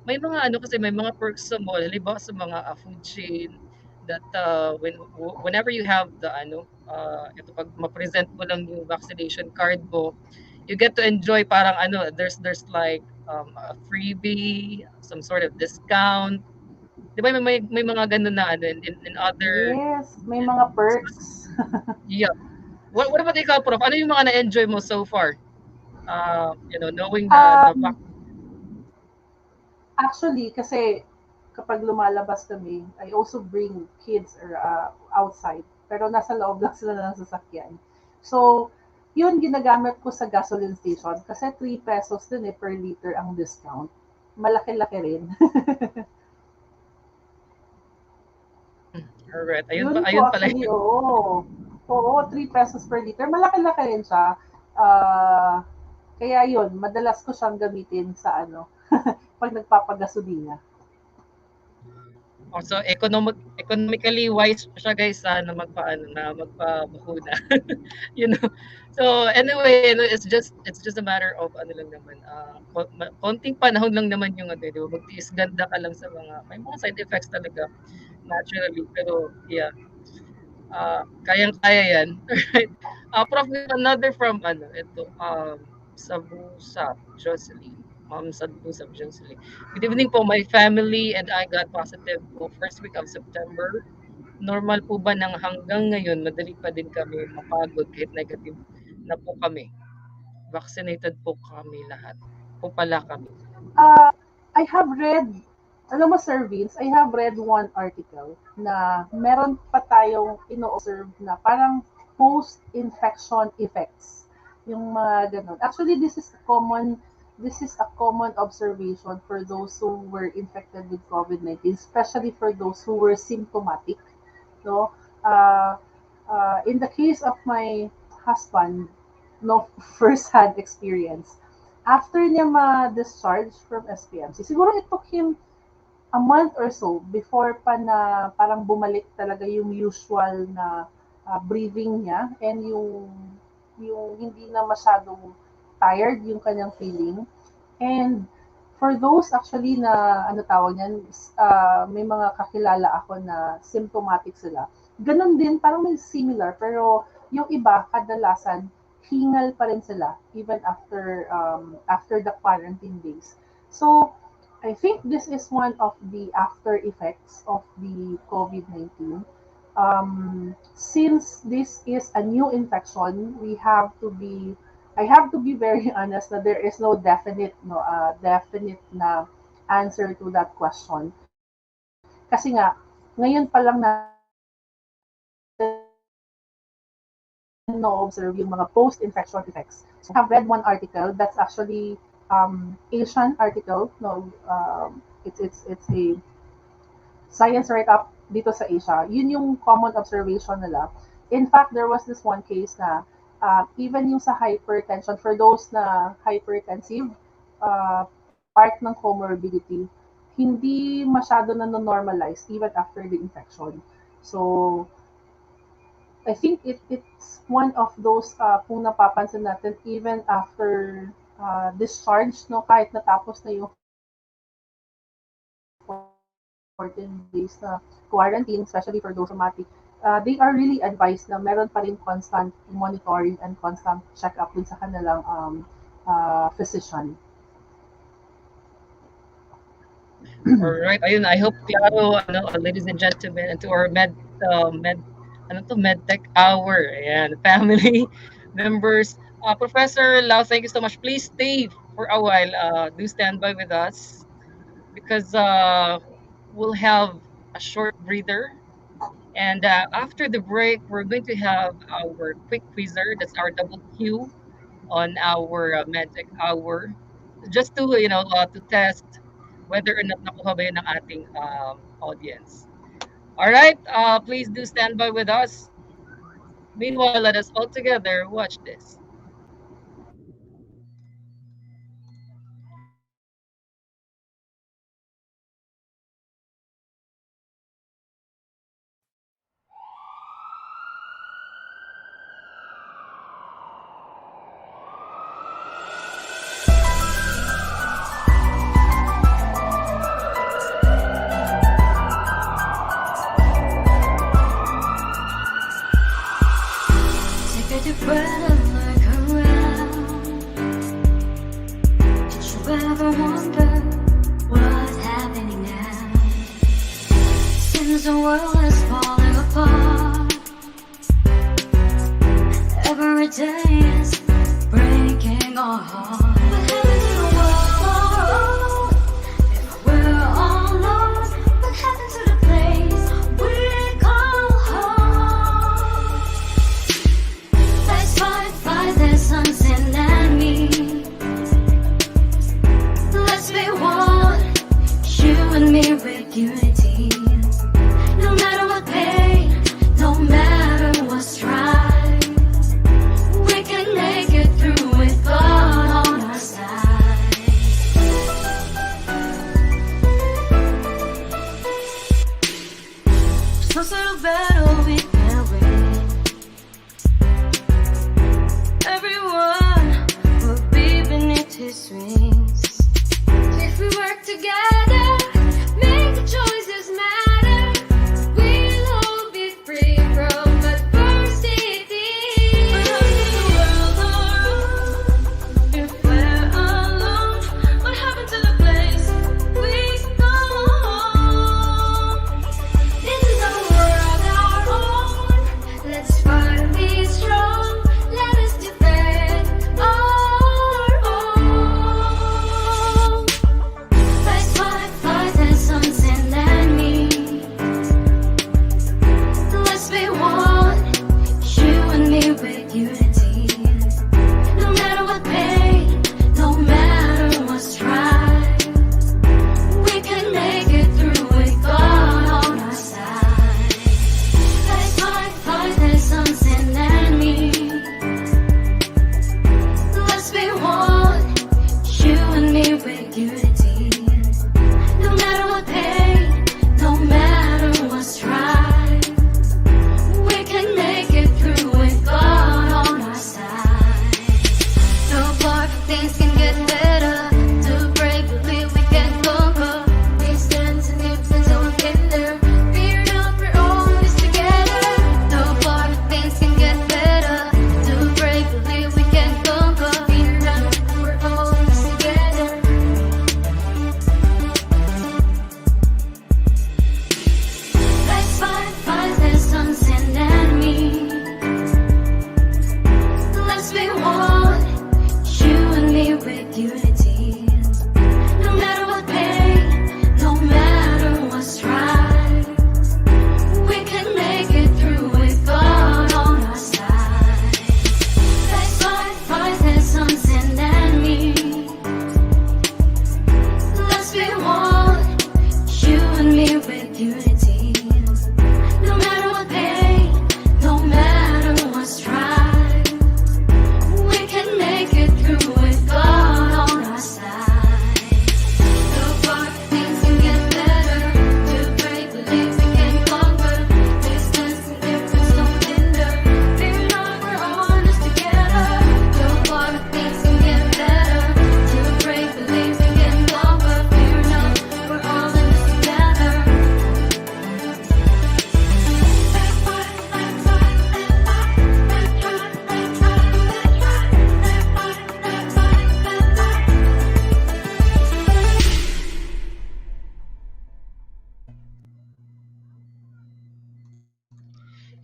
may mga kasi may mga perks sa mall, halimbawa sa mga food chain, that whenever you have the ito pag ma-present mo lang yung vaccination card mo, you get to enjoy parang there's like a freebie, some sort of discount. Di ba may mga ganun na in other, Yes, may mga perks. yeah. What about ikaw, Prof? Ano yung mga na-enjoy mo so far? Knowing na um, Actually, kasi kapag lumalabas kami, I also bring kids outside. Pero nasa loob lang sila ng sasakyan. So, yun ginagamit ko sa gasoline station kasi 3 pesos din per liter ang discount. Malaki-laki rin. alright, Yun po ayun pala actually, yun. oo. Oo, 3 pesos per liter. Malaki-laki rin siya. Kaya yun, madalas ko siyang gamitin sa pag nagpapagasolina. So economically wise siya guys na magpabakuna. you know. So anyway, it's just a matter of lang naman konting panahon lang naman yung di ba? Magtiis ganda ka lang sa may mga side effects talaga naturally pero yeah, kayang-kaya yan. Right? Prof, another from ito, Sabusab, Jocelyn. Ma'am Sabusab, Jocelyn. Good evening po, my family and I got positive po first week of September. Normal po ba nang hanggang ngayon, madali pa din kami mapagod kahit negative na po kami? Vaccinated po kami lahat. Po pala kami. I have read, alam mo Sir Vince, I have read one article na meron pa tayong ino-observe na parang post-infection effects. Yung mga ganun. Actually, this is a common observation for those who were infected with COVID-19, especially for those who were symptomatic. No? Uh, in the case of my husband, no first-hand experience, after niya ma-discharge from SPMC, siguro it took him a month or so before pa na parang bumalik talaga yung usual na breathing niya and yung hindi na masyadong tired yung kanyang feeling. And for those actually na ano tawag niyan, may mga kakilala ako na symptomatic sila. Ganon din, parang may similar, pero yung iba, kadalasan, hingal pa rin sila even after the quarantine days. So, I think this is one of the after effects of the COVID-19. Since this is a new infection, I have to be very honest that there is no definite na answer to that question. Kasi nga, ngayon pa lang no-observe yung mga post-infection effects. So I have read one article that's actually Asian article. No, it's a science write-up dito sa Asia. Yun yung common observation nila In fact, there was this one case na even yung sa hypertension, for those na hypertensive, part ng comorbidity, hindi masyado na normalize even after the infection. So, I think it's one of those kung napapansin natin even after discharge, no, kahit natapos na yung 14 days na quarantine, especially for those somatic, they are really advised na meron pa rin constant monitoring and constant check-up dun sa kanilang physician. All right. Ayun, I hope klaro, ladies and gentlemen, and to our MedTech Hour, and family members. Professor Lau, thank you so much. Please stay for a while. Do stand by with us because we'll have a short breather. And after the break, we're going to have our quick quizzer. That's our double Q on our MedTech Hour. Just to, to test whether or not nakuha ba yun ng ating audience. All right, please do stand by with us. Meanwhile, let us all together watch this. Take a deep breath and look around. Did you ever wonder what's happening now? Seems the world is falling apart. Every day is breaking our heart. What happened to the world? If we're all lost, what happened to the place we call home? Let's fight the sun's enemy. Let's be one, you and me with unity. No matter what pain, no matter what strife, we can make it through with God on our side. Some sort of battle we can win. Everyone will be beneath his wings. If we work together, make the choices matter. We'll all be free from adversity. If we're alone, what happened to the place we call home? In the world our own, let's fight and be strong. Let us defend our own. Let's fight the sun's enemy. Let's be one, you and me with unity. No matter what pain, no matter what strife, we can make it through with God on our side. Let's fight the sun's enemy. Let's be one, you and me with unity. No matter what pain, no matter what strife, we can make it through with God on our side. No perfect things can get better. To break, believe we can conquer. We stand to new things and we'll get there. Fear not, we're always together. No perfect things can get better. To break, believe we can conquer. Fear not, we're always together. Let's fight the sun's enemy. Let's be one, you and me with unity. No matter what pain, no matter what strife, we can make it through with God on our side. Let's fight the sun's enemy. Let's be one, you and me with unity. No matter what pain, no matter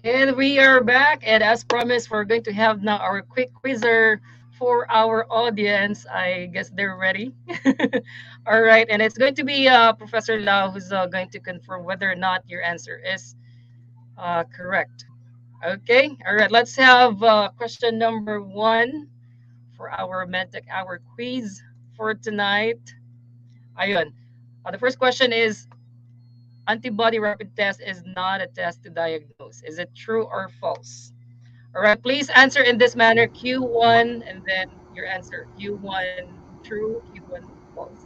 And we are back. And as promised, we're going to have now our quick quizzer for our audience. I guess they're ready. All right. And it's going to be Professor Lau who's going to confirm whether or not your answer is correct. Okay. All right. Let's have question number one for our MedTech Hour quiz for tonight. Ayun. The first question is antibody rapid test is not a test to diagnose. Is it true or false? All right, please answer in this manner Q1 and then your answer Q1 true, Q1 false.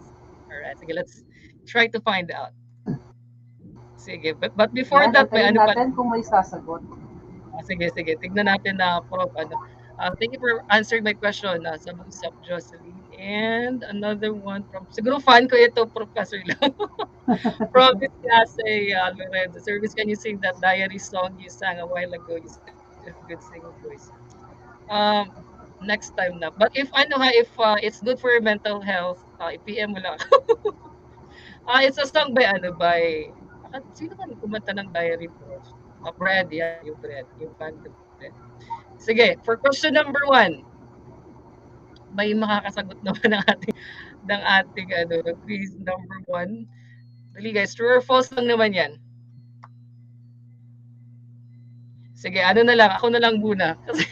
All right, sige, let's try to find out. Sige, but before Yan, that, may antayin ano pa. natin kung may sasagot. Sige, sige, tignan natin na Prof. Ano. Thank you for answering my question. Sabusap Jocelyn. And another one from, siguro fan ko ito, Professor Lang. Promise Yase Lorenzo. Service, can you sing that diary song you sang a while ago? You said you have good singing voice. Um, next time na. But if ano ha, if it's good for your mental health, i-PM mo lang. It's a song by ano, by, sino man kumanta ng diary Prof? Brad, yeah, yung Brad, yung band ng Brad. Sige, for question number one, may makakasagot naman ng ating ano, quiz number one. Dali guys, true or false lang naman yan. Sige, ano na lang, ako na lang muna. Kasi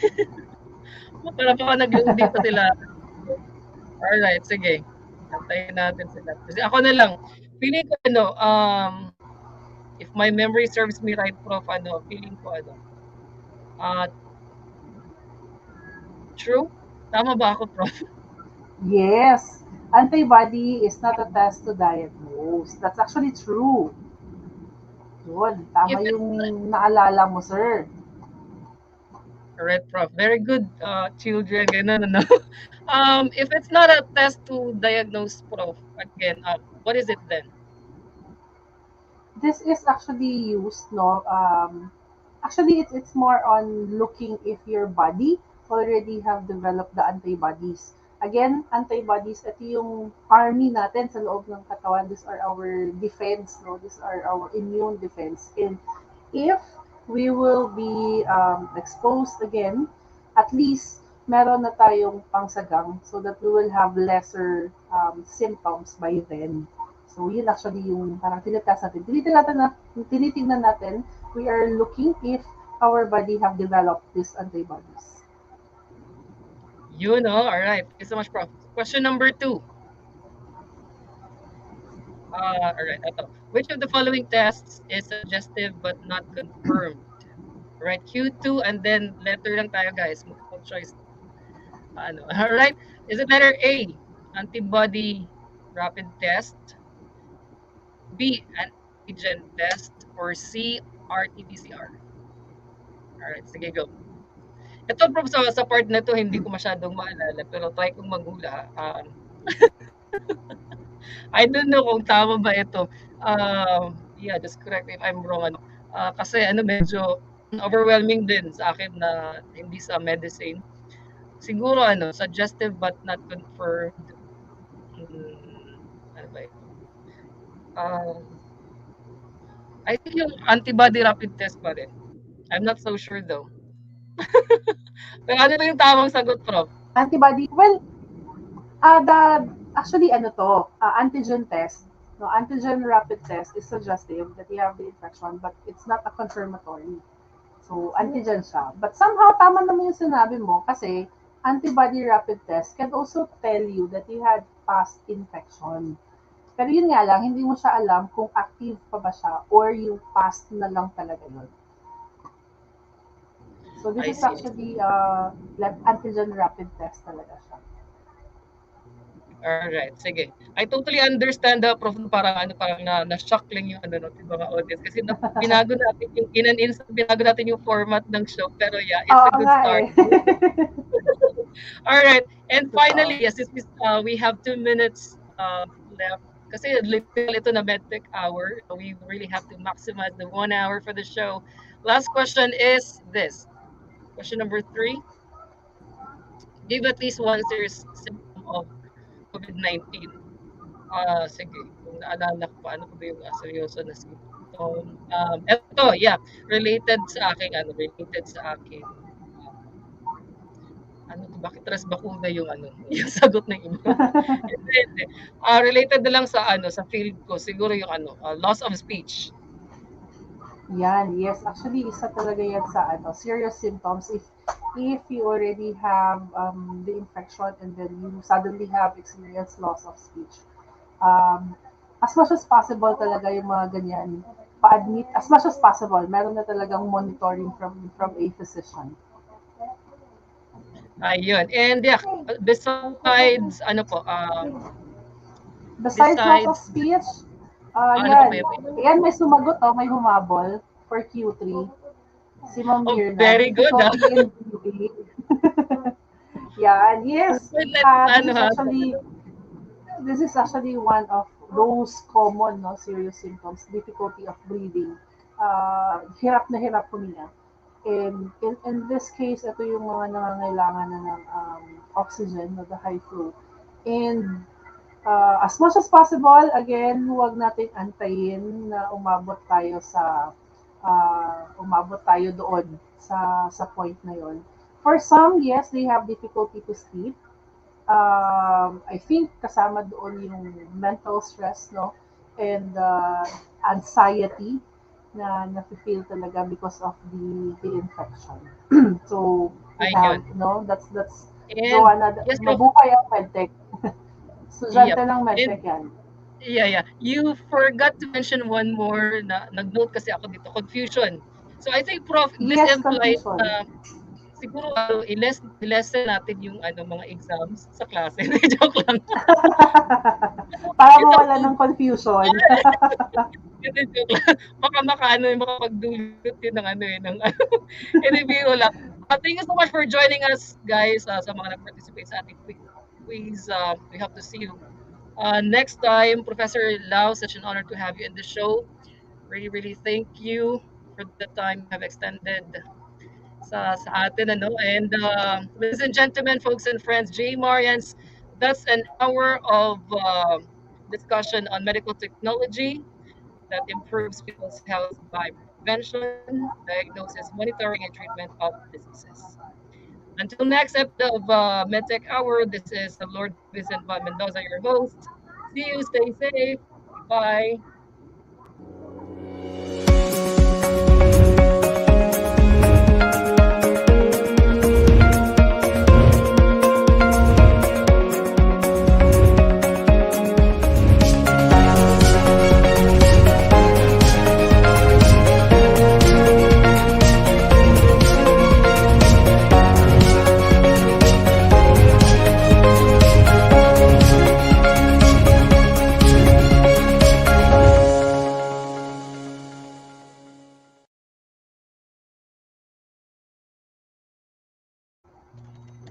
para baka nag-loading pa sila. Alright, sige. Antayin natin sila. Kasi ako na lang. Feeling ko ano, if my memory serves me right, Prof, ano, feeling ko ano, uh, true? Tama ba ako, Prof? Yes, antibody is not a test to diagnose. That's actually true. Yun, tama If it's yung naalala mo, sir. correct, Prof. Very good, children. Ganun, ano. If it's not a test to diagnose, Prof, again, what is it then? This is actually used, no? Actually, it's more on looking if your body already have developed the antibodies. Again, antibodies, ito yung army natin sa loob ng katawan. These are our defense, no? These are our immune defense. And if we will be exposed again, at least meron na tayong pangsagang so that we will have lesser symptoms by then. So, yun actually yung parang tinitest natin. Tinitignan natin, we are looking if our body have developed these antibodies. You know, all right. Thank you so much, Prof. Question number two. All right, ito. Which of the following tests is suggestive but not confirmed? All right, Q2 and then letter lang tayo, guys. Multiple choice. Ano, all right. Is it letter A, antibody rapid test, B, antigen test, or C, RT-PCR? All right, sige, go. Ito, Prof, sa part na to, hindi ko masyadong maalala, pero try kong maghula. I don't know kung tama ba ito. Yeah, just correct me if I'm wrong. Ano. Kasi ano, medyo overwhelming din sa akin na hindi sa medicine. Siguro ano, suggestive but not confirmed. Ano ba ito? I think yung antibody rapid test pa rin. I'm not so sure though. Pero ano ba yung tamang sagot, Prof? Antibody, well, actually, ano to, antigen test. No, antigen rapid test is suggestive that you have the infection, but it's not a confirmatory. So, antigen siya. But somehow, tama naman yung sinabi mo kasi antibody rapid test can also tell you that you had past infection. Pero yun nga lang, hindi mo siya alam kung active pa ba siya or yung past na lang talaga yun. So, this I is see. actually like antigen rapid test talaga siya. Alright, sige. I totally understand the Prof, parang ano, parang na-shock lang yung ano, no, yung mga audience. Kasi binago natin yung, in an instant, binago natin yung format ng show. Pero yeah, it's Oo a good nga start. eh. Alright, and Totoo. finally, yes, we have 2 minutes left. Kasi literal ito na MedTech Hour. We really have to maximize the 1 hour for the show. Last question is this. Question number 3. Give at least one serious symptom of COVID-19. Sige. naalala ko pa, ano pa ba yung seryoso na symptom. Eto, yeah, related sa aking ano, related sa aking ano 'to, bakit tres bakuna yung ano, yung sagot ng iba. Hindi, hindi. Related na lang sa ano, sa field ko siguro yung ano, loss of speech. Yan, yes. Actually, isa talaga yan sa ano, serious symptoms if you already have the infection and then you suddenly have experienced loss of speech. Um, as much as possible talaga yung mga ganyan, pa-admit, as much as possible, meron na talagang monitoring from a physician. Ayun, and yeah, besides ano po, Besides loss of besides speech, ano pa ba yan. yung Yan, may sumagot, oh, may humabol for Q3. Si Ma'am oh, Mirna, very good, difficulty in breathing. Yan, yes. Let's This ano is ha, actually one of those common no serious symptoms, difficulty of breathing. Hirap na hirap huminga. And in this case, ito yung mga nangangailangan na ng oxygen, no, the high flow. And as much as possible, again, huwag natin antayin na umabot tayo doon sa point na yon. For some, yes, they have difficulty to sleep. I think kasama doon yung mental stress, no? And anxiety na nafe-feel talaga because of the infection. So we have, ayun. no, that's And Joanna, yes, Prof. mabuhay ang medtech. Estudyante Yep. ng And medtech yan. yeah, yeah. You forgot to mention one more na nag-note kasi ako dito, confusion. So I think Prof, this Yes, implies confusion. na siguro ano, i-lessen natin yung ano mga exams sa klase. Joke lang. Para Ito, mawala ng confusion. hindi, joke lang. Baka makaano yung makapagdulot yun ng ano eh, ng ano. Hindi, biro lang. Thank you so much for joining us, guys, sa mga nag-participate sa ating quick quiz. We hope to see you next time. Professor Lau, such an honor to have you in the show. Really, really thank you for the time you have extended sa atin. Ano? And ladies and gentlemen, folks and friends, Jay Marians, that's an hour of discussion on medical technology that improves people's health by prevention, diagnosis, monitoring, and treatment of diseases. Until next episode of MedTech Hour, this is Lord Vincent Von Mendoza, your host. See you, stay safe. Bye.